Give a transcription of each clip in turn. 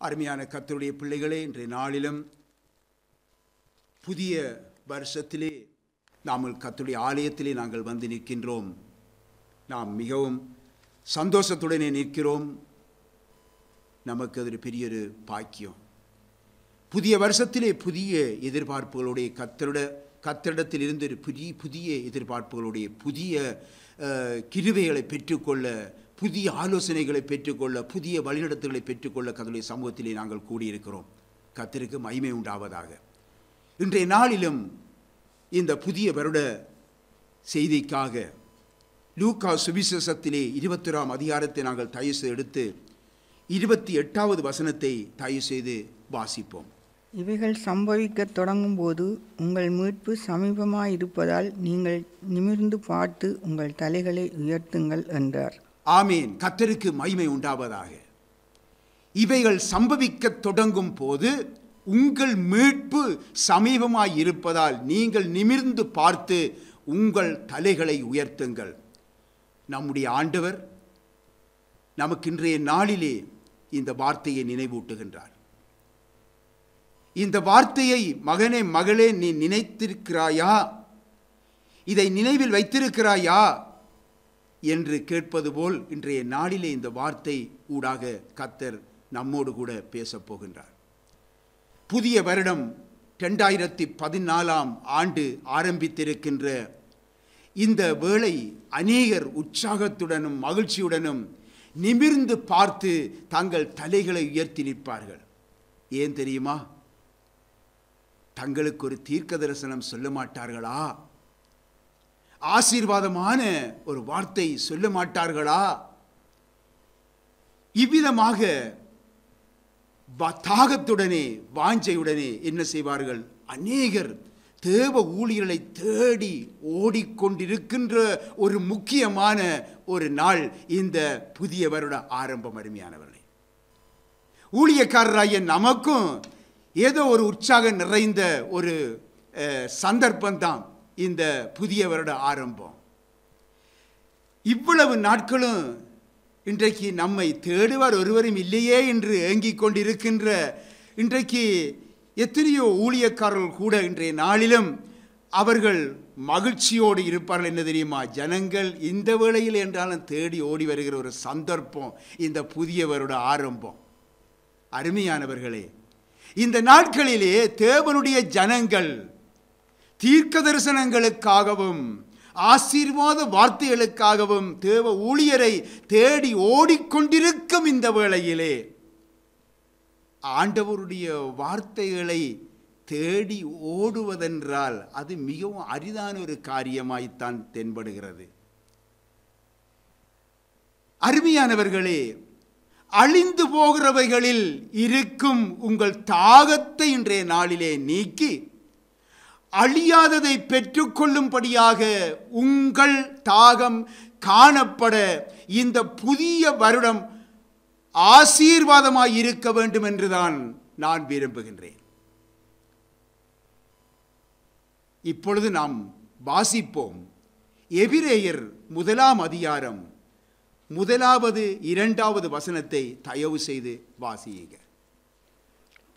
அருமையான கர்த்தருடைய பிள்ளைகளே, இன்றைய நாளிலும் புதிய வருஷத்திலே கர்த்தருடைய ஆலயத்திலே நாங்கள் வந்து நிற்கின்றோம். நாம் மிகவும் சந்தோஷத்துடனே நிற்கிறோம். நமக்கு அது பெரிய ஒரு பாக்கியம். புதிய வருஷத்திலே புதிய எதிர்பார்ப்புகளுடைய கர்த்தரிடத்தில் இருந்து புதிய எதிர்பார்ப்புகளுடைய புதிய கிருபைகளை பெற்றுக்கொள்ள, புதிய ஆலோசனைகளை பெற்றுக்கொள்ள, புதிய வழிநடத்துகளை பெற்றுக்கொள்ள கர்த்தருடைய சமூகத்திலே நாங்கள் கூடியிருக்கிறோம். கர்த்தருக்கு மகிமை உண்டாவதாக. இன்றைய நாளிலும் இந்த புதிய வருட செய்திக்காக லூக்கா சுவிசேஷத்திலே 21ஆம் அதிகாரத்தை நாங்கள் தயவு செய்து எடுத்து 28வது வசனத்தை தயவு செய்து வாசிப்போம். இவைகள் சம்பவிக்கத் தொடங்கும் போது உங்கள் மீட்பு சமீபமாயிருப்பதால் நீங்கள் நிமிர்ந்து பார்த்து உங்கள் தலைகளை உயர்த்துங்கள் என்றார். ஆமீன். கர்த்தருக்கு மகிமை உண்டாவதாக. இவைகள் சம்பவிக்கத் தொடங்கும் போது உங்கள் மீட்பு சமீபமாயிருப்பதால் நீங்கள் நிமிர்ந்து பார்த்து உங்கள் தலைகளை உயர்த்துங்கள். நம்முடைய ஆண்டவர் நமக்கு இன்றைய நாளிலே இந்த வார்த்தையை நினைவூட்டுகின்றார். இந்த வார்த்தையை மகனே மகளே நீ நினைத்திருக்கிறாயா, இதை நினைவில் வைத்திருக்கிறாயா என்று கேட்பது போல் இன்றைய நாளிலே இந்த வார்த்தை ஊடாக கர்த்தர் நம்மோடு கூட பேசப் போகின்றார். புதிய வருடம் 2014ஆம் ஆண்டு ஆரம்பித்திருக்கின்ற இந்த வேளை அநேகர் உற்சாகத்துடனும் மகிழ்ச்சியுடனும் நிமிர்ந்து பார்த்து தங்கள் தலைகளை உயர்த்தி நிற்பார்கள். ஏன் தெரியுமா? தங்களுக்கு ஒரு தீர்க்க தரிசனம் சொல்ல மாட்டார்களா? ஆசீர்வாதமான ஒரு வார்த்தை சொல்ல மாட்டார்களா? இவ்விதமாக தாகத்துடனே வாஞ்சையுடனே என்ன செய்வார்கள்? அநேகர் தேவ ஊழியர்களை தேடி ஓடிக்கொண்டிருக்கின்ற ஒரு முக்கியமான ஒரு நாள் இந்த புதிய வருட ஆரம்பம். அருமையானவர்களே, ஊழியக்காரராகிய நமக்கும் ஏதோ ஒரு உற்சாகம் நிறைந்த ஒரு சந்தர்ப்பம்தான் இந்த புதிய வருட ஆரம்பம். இவ்வளவு நாட்களும் இன்றைக்கு நம்மை தேடுவார் ஒருவரும் இல்லையே என்று ஏங்கிக் கொண்டிருக்கின்ற இன்றைக்கு எத்தனையோ ஊழியக்காரர்கள் கூட இன்றைய நாளிலும் அவர்கள் மகிழ்ச்சியோடு இருப்பார்கள். என்ன தெரியுமா? ஜனங்கள் இந்த வேளையில் என்றாலும் தேடி ஓடி வருகிற ஒரு சந்தர்ப்பம் இந்த புதிய வருட ஆரம்பம். அருமையானவர்களே, இந்த நாட்களிலே தேவனுடைய ஜனங்கள் தீர்க்க தரிசனங்களுக்காகவும் ஆசீர்வாத வார்த்தைகளுக்காகவும் தேவ ஊழியரை தேடி ஓடிக்கொண்டிருக்கும் இந்த வேளையிலே ஆண்டவருடைய வார்த்தைகளை தேடி ஓடுவதென்றால் அது மிகவும் அரிதான ஒரு காரியமாய்த்தான் தென்படுகிறது. அருமையானவர்களே, அழிந்து போகிறவைகளில் இருக்கும் உங்கள் தாகத்தை இன்றைய நாளிலே நீக்கி அழியாததை பெற்றுக்கொள்ளும்படியாக உங்கள் தாகம் காணப்பட இந்த புதிய வருடம் ஆசீர்வாதமாய் இருக்க வேண்டும் என்றுதான் நான் விரும்புகின்றேன். இப்பொழுது நாம் வாசிப்போம். எபிரேயர் 1ஆம் அதிகாரம் 1வது 2வது வசனத்தை தயவு செய்து வாசியுங்க.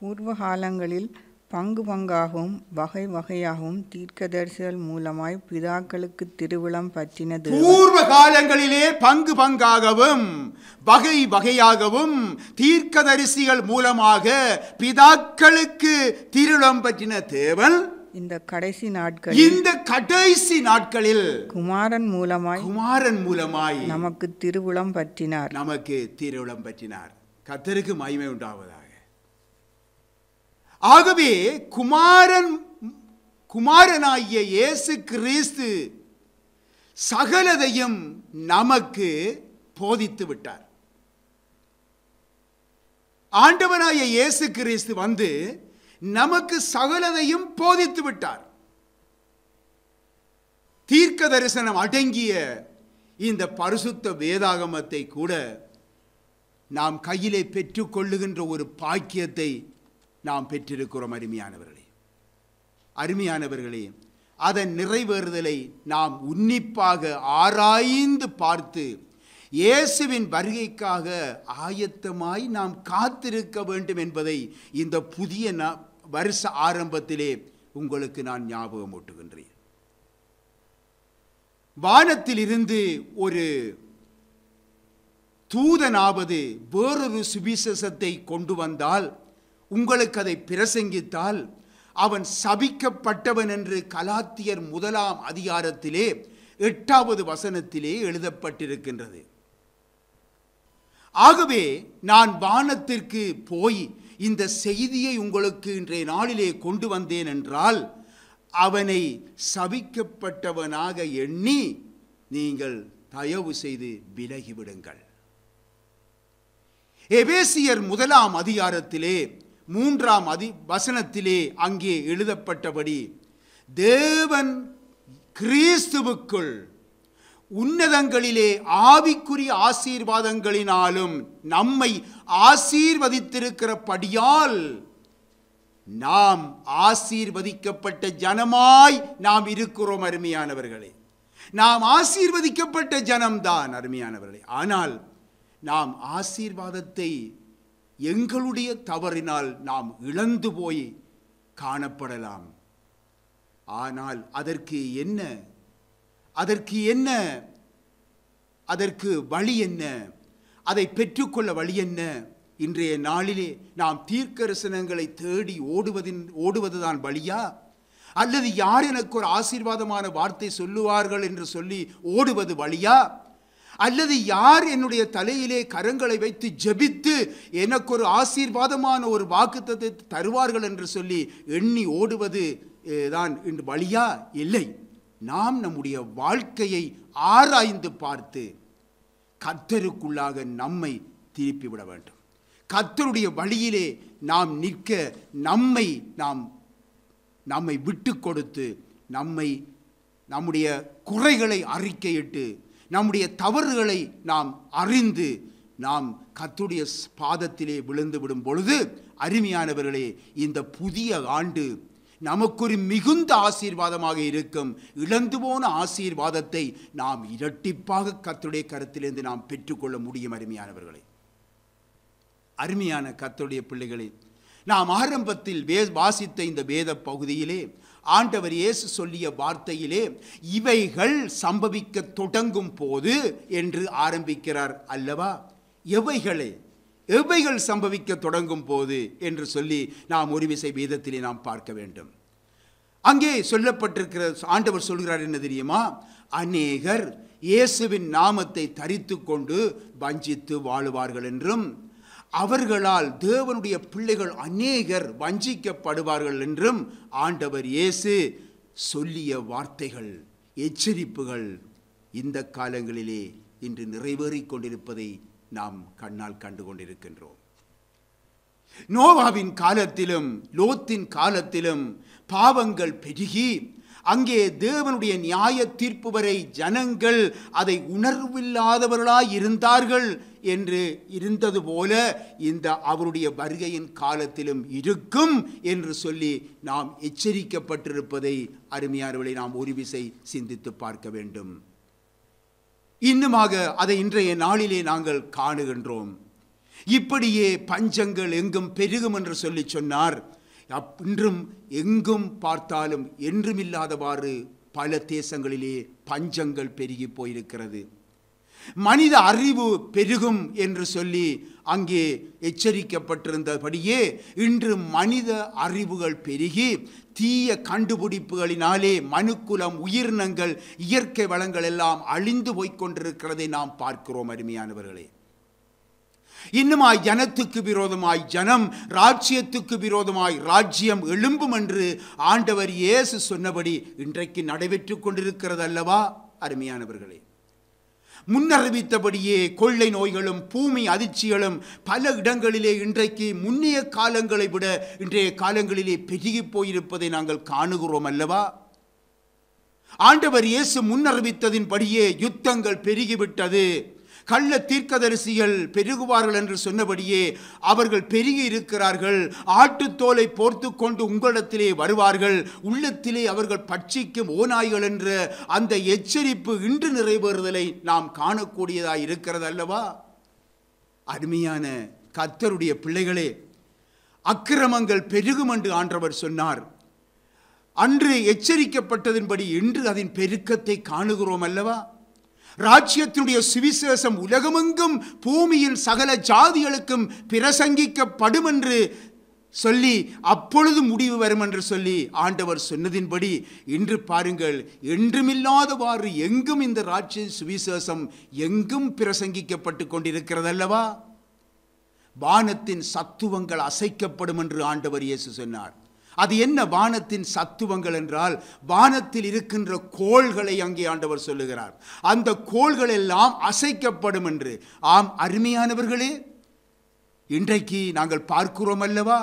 பூர்வ காலங்களில் பங்கு பங்காகவும் வகை வகையாகவும் தீர்க்கதரிசிகள் மூலமாய் பிதாக்களுக்கு திருவிழம் பற்றினது. பூர்வ காலங்களிலே பங்கு பங்காகவும் வகை வகையாகவும் தீர்க்கதரிசிகள் மூலமாக பிதாக்களுக்கு திருவிழம் பற்றின தேவன் இந்த கடைசி நாட்களில் குமாரன் மூலமாய் நமக்கு திருவிழம் பற்றினார். கர்த்தருக்கு மகிமை உண்டாவதாக. ஆகவே குமாரனாகிய இயேசு கிறிஸ்து சகலதையும் நமக்கு போதித்து விட்டார். ஆண்டவனாகிய இயேசு கிறிஸ்து வந்து நமக்கு சகலதையும் போதித்து விட்டார். தீர்க்க தரிசனம் அடங்கிய இந்த பரிசுத்த வேதாகமத்தை கூட நாம் கையிலே பெற்றுக்கொள்ளுகின்ற ஒரு பாக்கியத்தை நாம் பெற்றிருக்கிறோம். அருமையானவர்களே, அதன் நிறைவேறுதலை நாம் உன்னிப்பாக ஆராய்ந்து பார்த்து இயேசுவின் வருகைக்காக ஆயத்தமாய் நாம் காத்திருக்க வேண்டும் என்பதை இந்த புதிய வருஷ ஆரம்பத்திலே உங்களுக்கு நான் ஞாபகம் ஊட்டுகின்றேன். வானத்தில் இருந்து ஒரு தூதனாவது வேறொரு சுவிசேஷத்தை கொண்டு வந்தால், உங்களுக்கு அதை பிரசங்கித்தால், அவன் சபிக்கப்பட்டவன் என்று கலாத்தியர் 1 அதிகாரத்திலே 8வது வசனத்திலே எழுதப்பட்டிருக்கின்றது. ஆகவே நான் வானத்திற்கு போய் இந்த செய்தியை உங்களுக்கு இன்றைய நாளிலே கொண்டு வந்தேன் என்றால், அவனை சபிக்கப்பட்டவனாக எண்ணி நீங்கள் தயவு செய்து விலகிவிடுங்கள். எபேசியர் 1 அதிகாரத்திலே 3 வசனத்திலே அங்கே எழுதப்பட்டபடி, தேவன் கிறிஸ்துவுக்குள் உன்னதங்களிலே ஆவிக்குரிய ஆசீர்வாதங்களினாலும் நம்மை ஆசீர்வதித்திருக்கிறபடியால் நாம் ஆசீர்வதிக்கப்பட்ட ஜனமாய் நாம் இருக்கிறோம். அருமையானவர்களே, நாம் ஆசீர்வதிக்கப்பட்ட ஜனம்தான் அருமையானவர்களே. ஆனால் நாம் ஆசீர்வாதத்தை எங்களுடைய தவறினால் நாம் இழந்து போய் காணப்படலாம். ஆனால் அதற்கு வழி என்ன? அதை பெற்றுக்கொள்ள வழி என்ன? இன்றைய நாளிலே நாம் தீர்க்கதரிசனங்களை தேடி ஓடுவதுதான் வழியா? அல்லது யார் எனக்கு ஒரு ஆசீர்வாதமான வார்த்தை சொல்லுவார்கள் என்று சொல்லி ஓடுவது வழியா? அல்லது யார் என்னுடைய தலையிலே கரங்களை வைத்து ஜெபித்து எனக்கு ஒரு ஆசீர்வாதமான ஒரு வாக்குத்தத்தத்தை தருவார்கள் என்று சொல்லி எண்ணி ஓடுவது தான் இன்று வழியா? இல்லை. நாம் நம்முடைய வாழ்க்கையை ஆராய்ந்து பார்த்து கர்த்தருக்குள்ளாக நம்மை திருப்பிவிட வேண்டும். கர்த்தருடைய வழியிலே நாம் நிற்க நம்மை விட்டு கொடுத்து நம்முடைய குறைகளை அறிக்கையிட்டு நம்முடைய தவறுகளை நாம் அறிந்து நாம் கர்த்தருடைய பாதத்திலே விழுந்து விடும் பொழுது, அருமையானவர்களே, இந்த புதிய ஆண்டு நமக்கொரு மிகுந்த ஆசீர்வாதமாக இருக்கும். இழந்து போன ஆசீர்வாதத்தை நாம் இரட்டிப்பாக கர்த்தருடைய கரத்திலிருந்து நாம் பெற்றுக்கொள்ள முடியும். அருமையானவர்களே, அருமையான கர்த்தருடைய பிள்ளைகளே, நாம் ஆரம்பத்தில் வாசித்த இந்த வேத பகுதியிலே ஆண்டவர் இயேசு சொல்லிய வார்த்தையிலே இவைகள் சம்பவிக்க தொடங்கும் போது என்று ஆரம்பிக்கிறார் அல்லவா? எவைகள் சம்பவிக்க தொடங்கும் போது என்று சொல்லி நாம் ஒரு விசை வேதத்திலே நாம் பார்க்க வேண்டும். அங்கே சொல்லப்பட்டிருக்கிற ஆண்டவர் சொல்கிறார் என்ன தெரியுமா? அநேகர் இயேசுவின் நாமத்தை தரித்து கொண்டு வஞ்சித்து வாழுவார்கள் என்றும், அவர்களால் தேவனுடைய பிள்ளைகள் அநேகர் வஞ்சிக்கப்படுவார்கள் என்றும் ஆண்டவர் இயேசு சொல்லிய வார்த்தைகள், எச்சரிப்புகள் இந்த காலங்களிலே இன்று நிறைவேறிக் கொண்டிருப்பதை நாம் கண்ணால் கண்டு கொண்டிருக்கின்றோம். நோவாவின் காலத்திலும் லோத்தின் காலத்திலும் பாவங்கள் பெருகி அங்கே தேவனுடைய நியாய தீர்ப்பு வரை ஜனங்கள் அதை உணர்வில்லாதவர்களாய் இருந்தார்கள் என்று இருந்தது போல இந்த அவருடைய வருகையின் காலத்திலும் இருக்கும் என்று சொல்லி நாம் எச்சரிக்கப்பட்டிருப்பதை அருமையானவர்களை நாம் ஒரு விசை சிந்தித்து பார்க்க வேண்டும். இன்னுமாக அதை இன்றைய நாளிலே நாங்கள் காணுகின்றோம். இப்படியே பஞ்சங்கள் எங்கும் பெருகும் என்று சொல்லி சொன்னார். இன்றும் எங்கும் பார்த்தாலும் என்றுமில்லாதவாறு பல தேசங்களிலே பஞ்சங்கள் பெருகி போயிருக்கிறது. மனித அறிவு பெருகும் என்று சொல்லி அங்கே எச்சரிக்கப்பட்டிருந்தபடியே இன்று மனித அறிவுகள் பெருகி தீய கண்டுபிடிப்புகளினாலே மனுக்குலம், உயிரினங்கள், இயற்கை வளங்கள் எல்லாம் அழிந்து போய்கொண்டிருக்கிறதை நாம் பார்க்கிறோம். அருமையானவர்களே, இன்னுமாய் ஜனத்துக்கு விரோதமாய் ஜனம், ராஜ்யத்துக்கு விரோதமாய் ராஜ்யம் எழும்பும் என்று ஆண்டவர் இயேசு சொன்னபடி இன்றைக்கு நடைபெற்று கொண்டிருக்கிறது அல்லவா? அருமையானவர்களே, முன்னறிவித்தபடியே கொள்ளை நோய்களும் பூமி அதிர்ச்சிகளும் பல இடங்களிலே இன்றைக்கு முன்னைய காலங்களை விட இன்றைய காலங்களிலே பெருகி போயிருப்பதை நாங்கள் காணுகிறோம் அல்லவா? ஆண்டவர் இயேசு முன்னறிவித்ததின்படியே யுத்தங்கள் பெருகிவிட்டது, கள்ள தீர்க்கதரிசிகள் பெருகுவார்கள் என்று சொன்னபடியே அவர்கள் பெருகி இருக்கிறார்கள். ஆட்டுத்தோலை போர்த்து கொண்டு உங்களிடத்திலே வருவார்கள், உள்ளத்திலே அவர்கள் பட்சிக்கும் ஓநாய்கள் என்ற அந்த எச்சரிப்பு இன்று நிறைவேறுதலை நாம் காணக்கூடியதாய் இருக்கிறது அல்லவா? அருமையான கர்த்தருடைய பிள்ளைகளே, அக்கிரமங்கள் பெருகும் என்று ஆண்டவர் சொன்னார். அன்று எச்சரிக்கப்பட்டதின்படி இன்று அதன் பெருக்கத்தை காணுகிறோம் அல்லவா? ராஜ்யத்தினுடைய சுவிசேஷம் உலகமெங்கும் பூமியின் சகல ஜாதிகளுக்கும் பிரசங்கிக்கப்படும் என்று சொல்லி அப்பொழுது முடிவு வரும் என்று சொல்லி ஆண்டவர் சொன்னதின்படி இன்று பாருங்கள், என்றுமில்லாதவாறு எங்கும் இந்த ராஜ்ய சுவிசேஷம் எங்கும் பிரசங்கிக்கப்பட்டு கொண்டிருக்கிறது அல்லவா? வானத்தின் சத்துவங்கள் அசைக்கப்படும் என்று ஆண்டவர் இயேசு சொன்னார். அது என்ன வானத்தின் சத்துவங்கள் என்றால், வானத்தில் இருக்கின்ற கோள்களை அங்கே ஆண்டவர் சொல்லுகிறார். அந்த கோள்கள் எல்லாம் அசைக்கப்படும் என்று. ஆம் அருமையானவர்களே, இன்றைக்கு நாங்கள் பார்க்கிறோம் அல்லவா?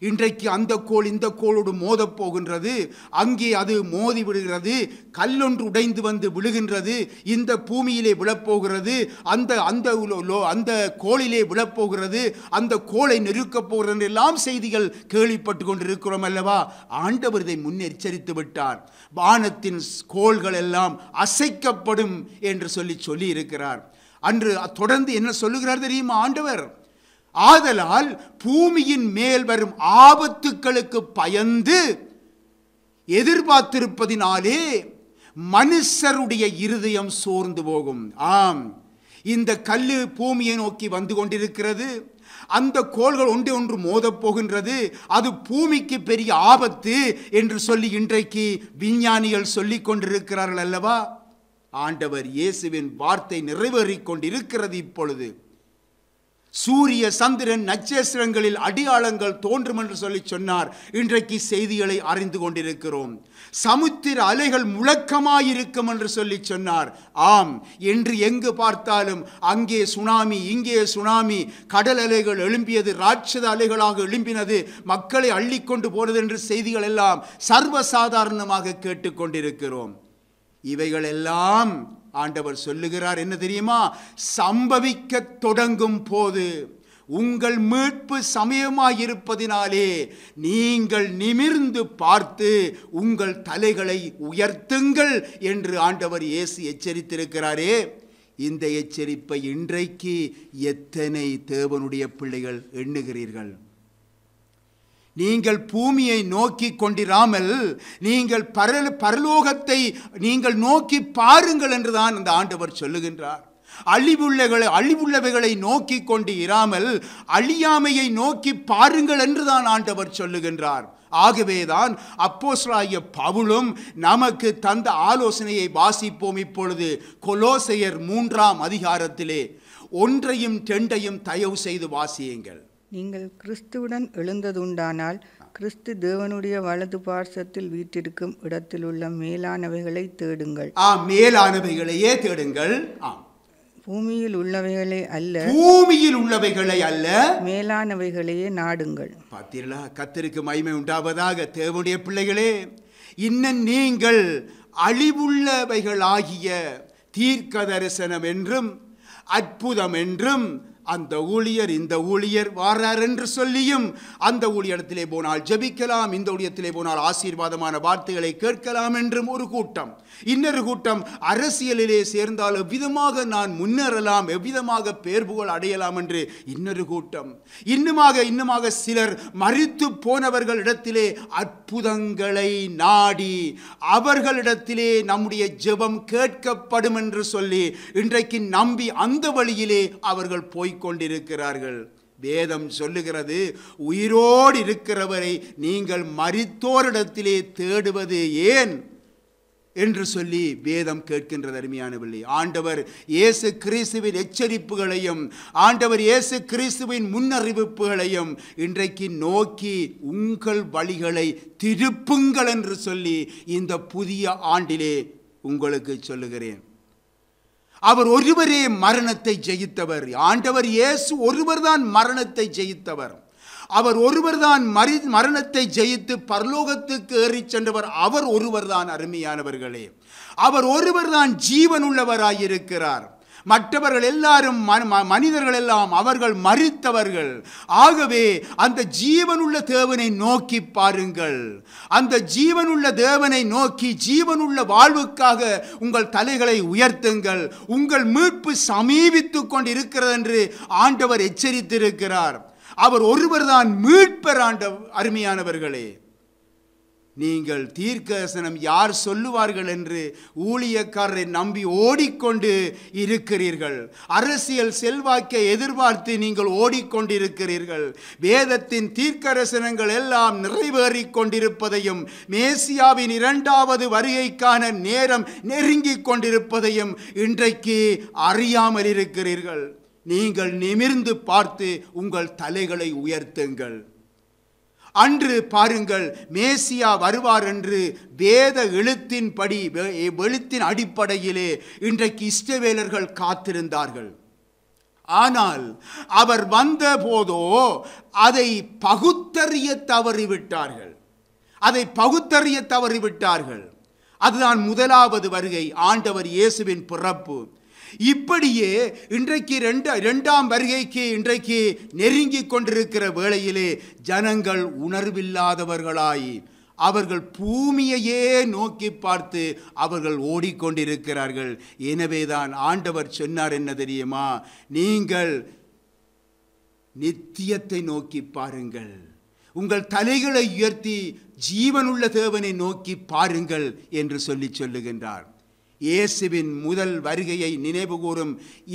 இன்றைக்கு அந்த கோள் இந்த கோளோடு மோதப் போகின்றது. அங்கே அது மோதி விடுகிறது, கல்லொன்று உடைந்து வந்து விழுகின்றது, இந்த பூமியிலே விழப்போகிறது, அந்த கோளிலே விழப்போகிறது, அந்த கோளை நெருக்கப் போகிறது எல்லாம் செய்திகள் கேள்விப்பட்டு கொண்டிருக்கிறோம் அல்லவா? ஆண்டவர் இதை முன்னெச்சரித்து விட்டார். வானத்தின் கோள்கள் எல்லாம் அசைக்கப்படும் என்று சொல்லி இருக்கிறார். அன்று தொடர்ந்து என்ன சொல்லுகிறார் தெரியுமா ஆண்டவர்? ஆதலால் பூமியின் மேல் வரும் ஆபத்துக்களுக்கு பயந்து எதிர்பார்த்திருப்பதினாலே மனுஷருடைய இருதயம் சோர்ந்து போகும். ஆம், இந்த கல்லு பூமியை நோக்கி வந்து கொண்டிருக்கிறது. அந்த கோள்கள் ஒன்று மோதப் போகின்றது. அது பூமிக்கு பெரிய ஆபத்து என்று சொல்லி இன்றைக்கு விஞ்ஞானிகள் சொல்லிக் கொண்டிருக்கிறார்கள் அல்லவா? ஆண்டவர் இயேசுவின் வார்த்தை நிறைவேறிக் கொண்டிருக்கிறது. இப்பொழுது சூரிய சந்திரன் நட்சத்திரங்களில் அடையாளங்கள் தோன்றும் என்று சொல்லி சொன்னார். இன்றைக்கு செய்திகளை அறிந்து கொண்டிருக்கிறோம். சமுத்திர அலைகள் முழக்கமாயிருக்கும் என்று சொல்லி சொன்னார். ஆம், என்று எங்கு பார்த்தாலும் அங்கே சுனாமி, இங்கே சுனாமி, கடல் அலைகள் எழும்பியது, ராட்சத அலைகளாக எழும்பினது, மக்களை அள்ளிக்கொண்டு போனது என்று செய்திகள் எல்லாம் சர்வசாதாரணமாக கேட்டுக்கொண்டிருக்கிறோம். இவைகளெல்லாம் ஆண்டவர் சொல்லுகிறார் என்ன தெரியுமா? சம்பவிக்க தொடங்கும் போது உங்கள் மீட்பு சமயமாயிருப்பதினாலே நீங்கள் நிமிர்ந்து பார்த்து உங்கள் தலைகளை உயர்த்துங்கள் என்று ஆண்டவர் இயேசு எச்சரித்திருக்கிறாரே. இந்த எச்சரிப்பை இன்றைக்கு எத்தனை தேவனுடைய பிள்ளைகள் எண்ணுகிறீர்கள்? நீங்கள் பூமியை நோக்கி கொண்டிராமல் நீங்கள் பரலோகத்தை நீங்கள் நோக்கி பாருங்கள் என்றுதான் அந்த ஆண்டவர் சொல்லுகின்றார். அழிவுள்ளவைகளை நோக்கி கொண்டு இராமல் அழியாமையை நோக்கி பாருங்கள் என்றுதான் ஆண்டவர் சொல்லுகின்றார். ஆகவேதான் அப்போஸ்தலனாகிய பவுலும் நமக்கு தந்த ஆலோசனையை வாசிப்போம். இப்பொழுது கொலோசையர் 3ஆம் அதிகாரத்திலே 1ஐயும் 2ஐயும் தயவு செய்து வாசியுங்கள். நீங்கள் கிறிஸ்துவுடன் எழுந்ததுண்டானால் கிறிஸ்து தேவனுடைய வலது பார்சத்தில் வீற்றிருக்கும் இடத்தில் உள்ள மேலானவைகளை தேடுங்கள். மேலானவைகளையே தேடுங்கள். பூமியில் உள்ளவைகளை அல்ல, பூமியில் உள்ளவைகளை அல்ல, மேலானவைகளையே நாடுங்கள். பார்த்தீர்களா? கர்த்தருக்கு மகிமை உண்டாவதாக. தேவனுடைய பிள்ளைகளே, இன்னும் நீங்கள் அழிவுள்ளவைகளாகிய தீர்க்க தரிசனம் என்றும் அற்புதம் என்றும் அந்த ஊழியர் இந்த ஊழியர் வாரார் என்று சொல்லியும் அந்த ஊழியத்திலே போனால் ஜெபிக்கலாம், இந்த ஊழியத்திலே போனால் ஆசீர்வாதமான வார்த்தைகளை கேட்கலாம் என்றும் ஒரு கூட்டம். இன்னொரு கூட்டம் அரசியலிலே சேர்ந்தால் எவ்விதமாக நான் முன்னேறலாம், எவ்விதமாக பேர் புகழ் அடையலாம் என்று இன்னொரு கூட்டம். இன்னுமாக சிலர் மரித்து போனவர்களிடத்திலே அற்புதங்களை நாடி அவர்களிடத்திலே நம்முடைய ஜெபம் கேட்கப்படும் என்று சொல்லி இன்றைக்கு நம்பி அந்த வழியிலே அவர்கள் போய்கொண்டிருக்கிறார்கள். வேதம் சொல்லுகிறது, உயிரோடு இருக்கிறவரை நீங்கள் மரித்தோரிடத்திலே தேடுவது ஏன் என்று சொல்லி வேதம் கேட்கின்றது. அருமையானவர்களே, ஆண்டவர் இயேசு கிறிஸ்துவின் எச்சரிப்புகளையும் ஆண்டவர் இயேசு கிறிஸ்துவின் முன்னறிவிப்புகளையும் இன்றைக்கு நோக்கி உங்கள் வழிகளை திருப்புங்கள் என்று சொல்லி இந்த புதிய ஆண்டிலே உங்களுக்கு சொல்லுகிறேன். அவர் ஒருவரே மரணத்தை ஜெயித்தவர். ஆண்டவர் இயேசு ஒருவர்தான் மரணத்தை ஜெயித்தவர். அவர் ஒருவர்தான் மரணத்தை ஜெயித்து பரலோகத்துக்கு ஏறி சென்றவர். அவர் ஒருவர்தான். அருமையானவர்களே, அவர் ஒருவர்தான் ஜீவன் உள்ளவராயிருக்கிறார். மற்றவர்கள் எல்லாரும் மனிதர்கள் எல்லாம் அவர்கள் மரித்தவர்கள். ஆகவே அந்த ஜீவனுள்ள தேவனை நோக்கி பாருங்கள். அந்த ஜீவனுள்ள தேவனை நோக்கி ஜீவனுள்ள வாழ்வுக்காக உங்கள் தலைகளை உயர்த்துங்கள். உங்கள் மீட்பு சமீபித்துக் கொண்டிருக்கிறது என்று ஆண்டவர் எச்சரித்திருக்கிறார். அவர் ஒருவர்தான் மீட்பர். அருமையானவர்களே, நீங்கள் தீர்க்கதரிசனம் யார் சொல்லுவார்கள் என்று ஊழியக்காரரை நம்பி ஓடிக்கொண்டு இருக்கிறீர்கள். அரசியல் செல்வாக்கை எதிர்பார்த்து நீங்கள் ஓடிக்கொண்டிருக்கிறீர்கள். வேதத்தின் தீர்க்கதரிசனங்கள் எல்லாம் நிறைவேறிக் கொண்டிருப்பதையும் மேசியாவின் இரண்டாவது வருகைக்கான நேரம் நெருங்கிக் கொண்டிருப்பதையும் இன்றைக்கு அறியாமல் இருக்கிறீர்கள். நீங்கள் நிமிர்ந்து பார்த்து உங்கள் தலைகளை உயர்த்துங்கள். அன்று பாருங்கள், மேசியா வருவார் என்று வேத எழுத்தின்படி எழுத்தின் அடிப்படையிலே இன்றைக்கு இஸ்ரவேலர்கள் காத்திருந்தார்கள். ஆனால் அவர் வந்த போதோ அதை பகுத்தறிய தவறிவிட்டார்கள். அதுதான் முதலாவது வருகை, ஆண்டவர் இயேசுவின் பிறப்பு. இப்படியே இன்றைக்கு இரண்டாம் வருகைக்கு இன்றைக்கு நெருங்கிக் கொண்டிருக்கிற வேளையிலே ஜனங்கள் உணர்வில்லாதவர்களாய் அவர்கள் பூமியையே நோக்கி பார்த்து அவர்கள் ஓடிக்கொண்டிருக்கிறார்கள். எனவேதான் ஆண்டவர் சொன்னார், என்ன தெரியுமா? நீங்கள் நித்தியத்தை நோக்கி பாருங்கள், உங்கள் தலைகளை உயர்த்தி ஜீவனுள்ள தேவனை நோக்கி பாருங்கள் என்று சொல்லுகின்றார். இயேசுவின் முதல் வருகையை நினைவு கூறும்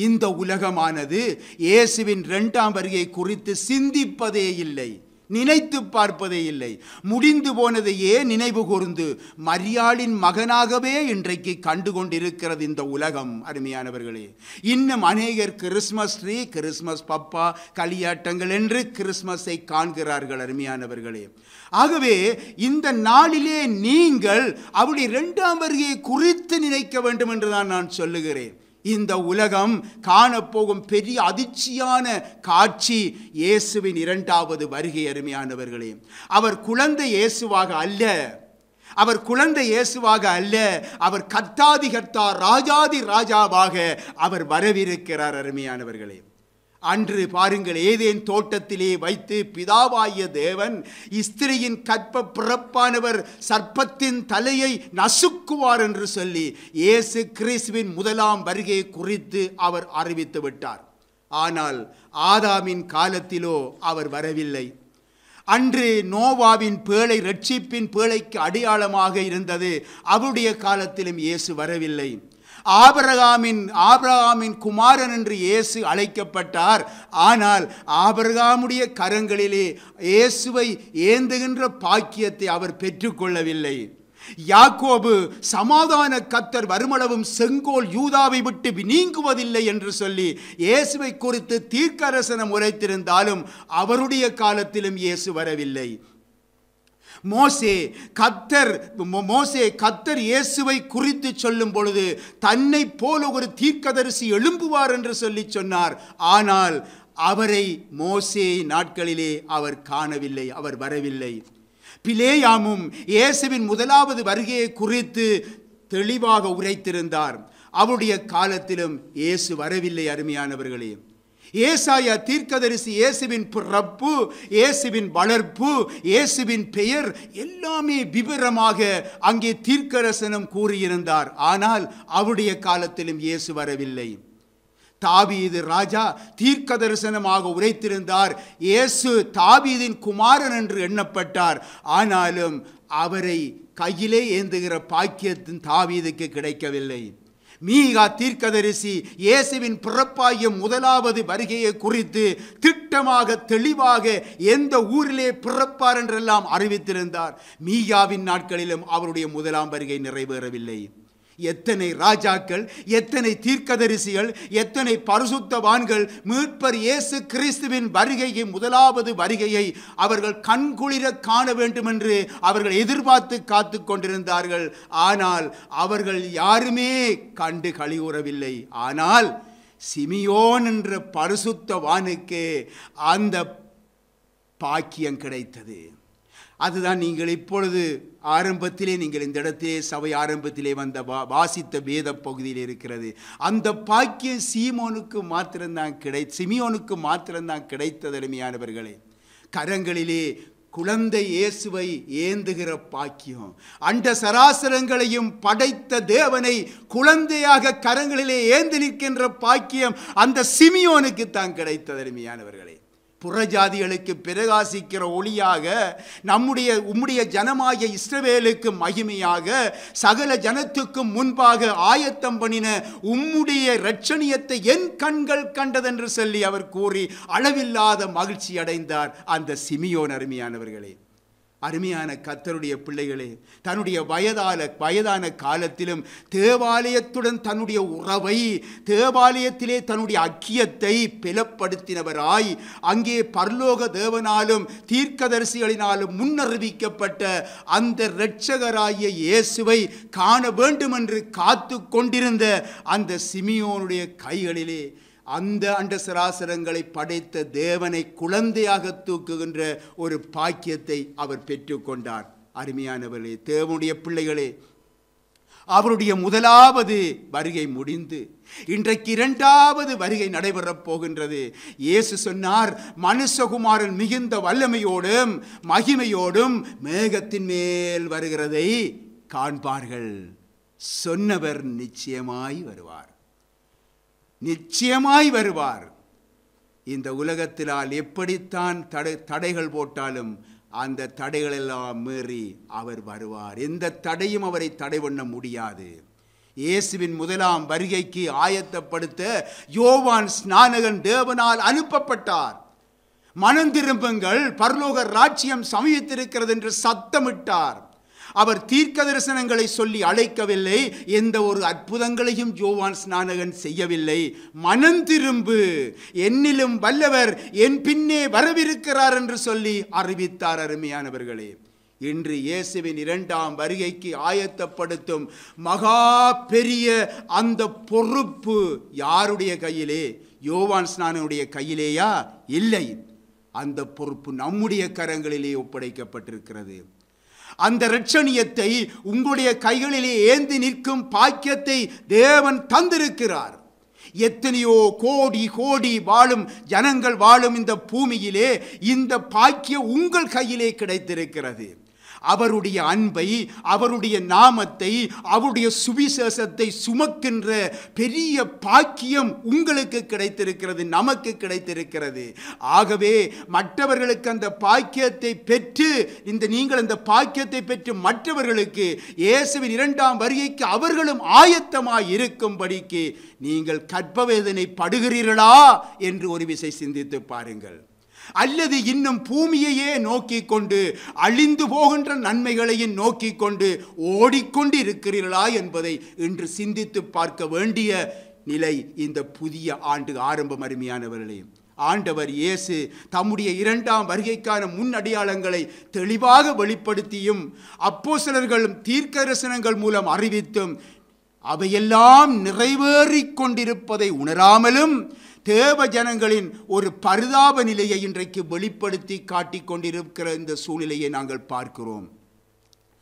இந்த உலகமானது இயேசுவின் இரண்டாம் வருகை குறித்து சிந்திப்பதே இல்லை, நினைத்து பார்ப்பதே இல்லை. முடிந்து போனதையே நினைவு கூர்ந்து மரியாளின் மகனாகவே இன்றைக்கு கண்டு கொண்டிருக்கிறது இந்த உலகம். அருமையானவர்களே, இன்னும் அநேகர் கிறிஸ்மஸ் ட்ரீ, கிறிஸ்மஸ் பப்பா, களியாட்டங்கள் என்று கிறிஸ்மஸை காண்கிறார்கள். அருமையானவர்களே, ஆகவே இந்த நாளிலே நீங்கள் அவருடைய இரண்டாம் வருகையை குறித்து நினைக்க வேண்டும் என்றுதான் நான் சொல்லுகிறேன். இந்த உலகம் காணப்போகும் பெரிய அதிர்ச்சியான காட்சி இயேசுவின் இரண்டாவது வருகை. அருமையானவர்களே, அவர் குழந்தை இயேசுவாக அல்ல, அவர் கர்த்தாதி கர்த்தா, ராஜாதி ராஜாவாக அவர் வரவிருக்கிறார். அருமையானவர்களே, அன்று பாருங்கள், ஏதேன் தோட்டத்திலே வைத்து பிதாவாகிய தேவன் ஸ்திரியின் கற்ப பிறப்பானவர் சர்ப்பத்தின் தலையை நசுக்குவார் என்று சொல்லி இயேசு கிறிஸ்துவின் முதலாம் வருகையை குறித்து அவர் அறிவித்து விட்டார். ஆனால் ஆதாமின் காலத்திலோ அவர் வரவில்லை. அன்று நோவாவின் பேழை ரட்சிப்பின் பேழைக்கு அடையாளமாக இருந்தது. அவருடைய காலத்திலும் இயேசு வரவில்லை. ஆபிரகாமின் குமாரன் என்று இயேசு அழைக்கப்பட்டார். ஆனால் ஆபிரகாமுடைய கரங்களிலே இயேசுவை ஏந்துகின்ற பாக்கியத்தை அவர் பெற்றுக்கொள்ளவில்லை. யாக்கோபு சமாதான கர்த்தர் வருமளவும் செங்கோல் யூதாவை விட்டு நீங்குவதில்லை என்று சொல்லி இயேசுவை குறித்து தீர்க்கதரிசனம் உரைத்திருந்தாலும் அவருடைய காலத்திலும் இயேசு வரவில்லை. மோசே கர்த்தர் இயேசுவை குறித்து சொல்லும் பொழுது தன்னை போல ஒரு தீர்க்கதரிசி எழும்புவார் என்று சொல்லி சொன்னார். ஆனால் அவரை மோசே நாட்களிலே அவர் காணவில்லை, அவர் வரவில்லை. பிலேயாமும் இயேசுவின் முதலாவது வருகையை குறித்து தெளிவாக உரைத்திருந்தார். அவருடைய காலத்திலும் இயேசு வரவில்லை. அருமையானவர்களே, ஏசாயா தீர்க்கதரிசி இயேசுவின் பிறப்பு, இயேசுவின் வளர்ப்பு, இயேசுவின் பெயர் எல்லாமே விவரமாக அங்கே தீர்க்கதரிசனம் கூறியிருந்தார். ஆனால் அவருடைய காலத்திலும் இயேசு வரவில்லை. தாவீது ராஜா தீர்க்கதரிசனமாக உரைத்திருந்தார். இயேசு தாவீதின் குமாரன் என்று எண்ணப்பட்டார். ஆனாலும் அவரை கையிலே ஏந்துகிற பாக்கியத்தின் தாவீதுக்கு கிடைக்கவில்லை. மீகா தீர்க்கதரிசி இயேசுவின் பிறப்பாகிய முதலாவது வருகையை குறித்து திட்டமாக தெளிவாக எந்த ஊரிலே பிறப்பார் என்றெல்லாம் அறிவித்திருந்தார். மீகாவின் நாட்களிலும் அவருடைய முதலாம் வருகை நிறைவேறவில்லை. எத்தனை ராஜாக்கள், எத்தனை தீர்க்கதரிசிகள், எத்தனை பரிசுத்தவான்கள் மீட்பர் இயேசு கிறிஸ்துவின் வருகையை, முதலாவது வருகையை அவர்கள் கண்குளிர காண வேண்டும் என்று அவர்கள் எதிர்பார்த்து காத்து கொண்டிருந்தார்கள். ஆனால் அவர்கள் யாருமே கண்டு களிகூறவில்லை. ஆனால் சிமியோன் என்ற பரிசுத்தவானுக்கு அந்த பாக்கியம் கிடைத்தது. அதுதான் நீங்கள் இப்பொழுது ஆரம்பத்திலே நீங்கள் இந்த இடத்திலே சபை ஆரம்பத்திலே வந்த வாசித்த வேத பகுதியில் இருக்கிறது. அந்த பாக்கியம் சிமியோனுக்கு மாத்திரம்தான் கிடைத்தது. அருமையானவர்களே, கரங்களிலே குழந்தை இயேசுவை ஏந்துகிற பாக்கியம், அண்ட சராசரங்களையும் படைத்த தேவனை குழந்தையாக கரங்களிலே ஏந்து நிற்கின்ற பாக்கியம் அந்த சிமியோனுக்கு தான் கிடைத்தது. அருமையானவர்களே, புறஜாதிகளுக்கு பிரகாசிக்கிற ஒளியாக, உம்முடைய ஜனமாகிய இஸ்ரவேலுக்கு மகிமையாக, சகல ஜனத்துக்கும் முன்பாக ஆயத்தம் பண்ணின உம்முடைய இரட்சணியத்தை என் கண்கள் கண்டதென்று சொல்லி அவர் கூறி அளவில்லாத மகிழ்ச்சி அடைந்தார் அந்த சிமியோன். அருமையானவர்களே, அருமையான கர்த்தருடைய பிள்ளைகளே, தன்னுடைய வயதான காலத்திலும் தேவாலயத்துடன் தன்னுடைய உறவை, தேவாலயத்திலே தன்னுடைய ஐக்கியத்தை பலப்படுத்தினவராய், அங்கே பரலோக தேவனாலும் தீர்க்கதரிசிகளினாலும் முன்னறிவிக்கப்பட்ட அந்த இரட்சகராகிய இயேசுவை காண வேண்டும் என்று காத்து கொண்டிருந்த அந்த சிமியோனுடைய கைகளிலே அந்த அண்ட சராசரங்களை படைத்த தேவனை குழந்தையாக தூக்குகின்ற ஒரு பாக்கியத்தை அவர் பெற்றுக்கொண்டார். அருமையானவர்களே, தேவனுடைய பிள்ளைகளே, அவருடைய முதலாவது வருகை முடிந்து இன்றைக்கு இரண்டாவது வருகை நடைபெறப் போகின்றது. இயேசு சொன்னார், மனுஷகுமாரன் மிகுந்த வல்லமையோடும் மகிமையோடும் மேகத்தின் மேல் வருகிறதை காண்பார்கள். சொன்னவர் நிச்சயமாய் வருவார். இந்த உலகத்தினால் எப்படித்தான் தடைகள் போட்டாலும் அந்த தடைகளெல்லாம் மீறி அவர் வருவார். எந்த தடையும் அவரை தடை பண்ண முடியாது. இயேசுவின் முதலாம் வருகைக்கு ஆயத்தப்படுத்த யோவான் ஸ்நானகன் தேவனால் அனுப்பப்பட்டார். மனம் திரும்புங்கள், பரலோக ராஜ்யம் சமீபித்திருக்கிறது என்று சத்தமிட்டார். அவர் தீர்க்க தரிசனங்களை சொல்லி அழைக்கவில்லை. எந்த ஒரு அற்புதங்களையும் யோவான் ஸ்நானகன் செய்யவில்லை. மனம் திரும்பு, என்னிலும் வல்லவர் என் பின்னே வரவிருக்கிறார் என்று சொல்லி அறிவித்தார். அருமையானவர்களே, இன்று இயேசுவின் இரண்டாம் வருகைக்கு ஆயத்தப்படுத்தும் மகா பெரிய அந்த பொறுப்பு யாருடைய கையிலே? யோவான் ஸ்நானனுடைய கையிலேயா? இல்லை. அந்த பொறுப்பு நம்முடைய கரங்களிலே ஒப்படைக்கப்பட்டிருக்கிறது. அந்த இரட்சணியத்தை உங்களுடைய கைகளிலே ஏந்தி நிற்கும் பாக்கியத்தை தேவன் தந்திருக்கிறார். எத்தனையோ கோடி கோடி வாழும் ஜனங்கள் வாழும் இந்த பூமியிலே இந்த பாக்கியம் உங்கள் கையிலே கிடைத்திருக்கிறது. அவருடைய அன்பை, அவருடைய நாமத்தை, அவருடைய சுவிசேஷத்தை சுமக்கின்ற பெரிய பாக்கியம் உங்களுக்கு கிடைத்திருக்கிறது, நமக்கு கிடைத்திருக்கிறது. ஆகவே மற்றவர்களுக்கு அந்த பாக்கியத்தை பெற்று நீங்கள் அந்த பாக்கியத்தை பெற்று மற்றவர்களுக்கு இயேசுவின் இரண்டாம் வருகைக்கு அவர்களும் ஆயத்தமாய் இருக்கும்படிக்கு நீங்கள் கற்பவேதனை படுகிறீர்களா என்று ஒரு விசை சிந்தித்து பாருங்கள். அல்லது இன்னும் பூமியையே நோக்கி கொண்டு அழிந்து போகின்ற நன்மைகளையும் நோக்கி கொண்டு ஓடிக்கொண்டு இருக்கிறீர்களா என்பதை இன்று சிந்தித்து பார்க்க வேண்டிய நிலை இந்த புதிய ஆண்டு ஆரம்பம். அருமையானவர்களே, ஆண்டவர் இயேசு தம்முடைய இரண்டாம் வருகைக்கான முன் அடையாளங்களை தெளிவாக வெளிப்படுத்தியும் அப்போஸ்தலர்களும் தீர்க்கதரிசனங்கள் மூலம் அறிவித்தும் அவையெல்லாம் நிறைவேறிக் கொண்டிருப்பதை உணராமலும் தேவ ஜனங்களின் ஒரு பரிதாப நிலையை இன்றைக்கு வெளிப்படுத்தி காட்டிக் கொண்டிருக்கிற இந்த சூழ்நிலையை நாங்கள் பார்க்கிறோம்.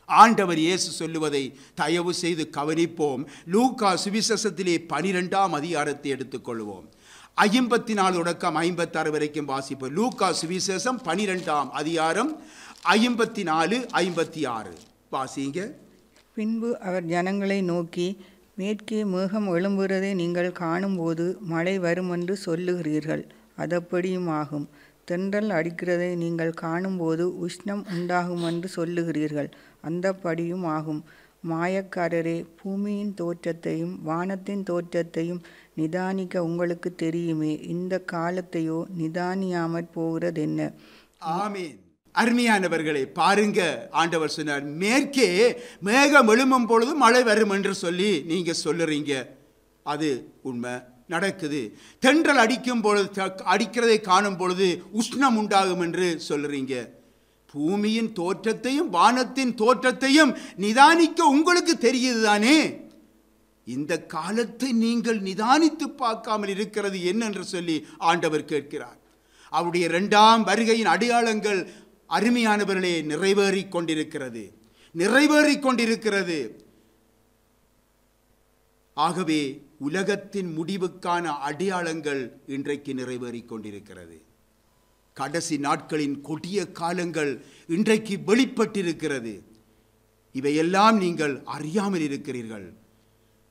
ஆண்டவர் இயேசு சொல்லுவதை தயவு செய்து கவனிப்போம். லூக்கா சுவிசேஷத்திலே 12ஆம் அதிகாரத்தை எடுத்துக்கொள்வோம். 54 தொடக்கம் 56 வரைக்கும் வாசிப்போம். லூக்கா சுவிசேஷம் 12ஆம் அதிகாரம் 54, 56 வாசிங்க. பின்பு அவர் ஜனங்களை நோக்கி, மேற்கே மேகம் எழும்புகிறதை நீங்கள் காணும்போது மழை வருமென்று சொல்லுகிறீர்கள், அதப்படியும் ஆகும். தென்றல் அடிக்கிறதை நீங்கள் காணும்போது உஷ்ணம் உண்டாகும் என்று சொல்லுகிறீர்கள், அந்தப்படியும் ஆகும். மாயக்காரரே, பூமியின் தோற்றத்தையும் வானத்தின் தோற்றத்தையும் நிதானிக்க உங்களுக்கு தெரியுமே, இந்த காலத்தையோ நிதானியாமற் போகிறதென்ன? ஆமீன். அருமையானவர்களே, பாருங்க, ஆண்டவர் சொன்னார், மேற்கே மேகம் எழும்பும் பொழுது மழை வரும் என்று சொல்லி நீங்க சொல்லுறீங்க. அது உண்மை, நடக்குது. தென்றல் அடிக்கும் பொழுது, அடிக்கிறதை காணும் பொழுது உஷ்ணம் உண்டாகும் என்று சொல்லுறீங்க. பூமியின் தோற்றத்தையும் வானத்தின் தோற்றத்தையும் நிதானிக்க உங்களுக்கு தெரியுது தானே. இந்த காலத்தை நீங்கள் நிதானித்து பார்க்காமல் இருக்கிறது என்னென்று சொல்லி ஆண்டவர் கேட்கிறார். அவருடைய இரண்டாம் வருகையின் அடையாளங்கள் அருமையானவர்களே நிறைவேறிக் கொண்டிருக்கிறது, நிறைவேறிக் கொண்டிருக்கிறது. ஆகவே உலகத்தின் முடிவுக்கான அடையாளங்கள் இன்றைக்கு நிறைவேறிக் கொண்டிருக்கிறது. கடைசி நாட்களின் கொடிய காலங்கள் இன்றைக்கு வெளிப்பட்டிருக்கிறது. இவையெல்லாம் நீங்கள் அறியாமல் இருக்கிறீர்கள்.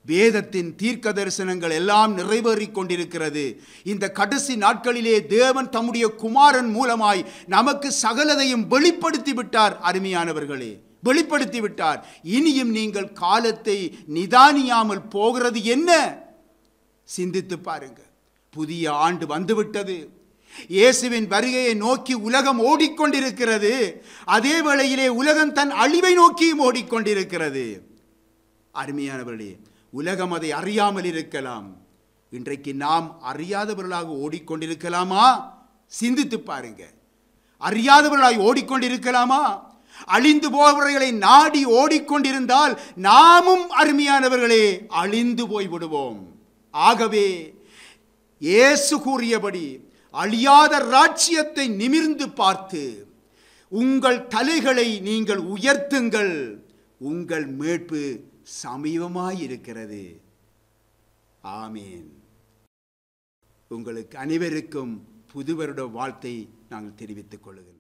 வேதத்தின் தீர்க்க தரிசனங்கள் எல்லாம் நிறைவேறிக் கொண்டிருக்கிறது. இந்த கடைசி நாட்களிலே தேவன் தம்முடைய குமாரன் மூலமாய் நமக்கு சகலதையும் வெளிப்படுத்தி விட்டார். அருமையானவர்களே, வெளிப்படுத்தி விட்டார். இனியும் நீங்கள் காலத்தை நிதானியாமல் போகிறது என்ன? சிந்தித்து பாருங்க. புதிய ஆண்டு வந்துவிட்டது. இயேசுவின் வருகையை நோக்கி உலகம் ஓடிக்கொண்டிருக்கிறது. அதே வேளையிலே உலகம் தன் அழிவை நோக்கியும் ஓடிக்கொண்டிருக்கிறது. அருமையானவர்களே, உலகம் அதை அறியாமல் இருக்கலாம். இன்றைக்கு நாம் அறியாதவர்களாக ஓடிக்கொண்டிருக்கலாமா? சிந்தித்து பாருங்க. அறியாதவர்களாய் ஓடிக்கொண்டிருக்கலாமா? அழிந்து போபவர்களை நாடி ஓடிக்கொண்டிருந்தால் நாமும் அருமையானவர்களே அழிந்து போய்விடுவோம். ஆகவே இயேசு கூறியபடி அழியாத ராஜ்யத்தை நிமிர்ந்து பார்த்து உங்கள் தலைகளை நீங்கள் உயர்த்துங்கள், உங்கள் மீட்பு சமீபமாயிருக்கிறது. ஆமேன். உங்களுக்கு அனைவருக்கும் புது வருட வாழ்த்தை நாங்கள் தெரிவித்துக் கொள்கிறோம்.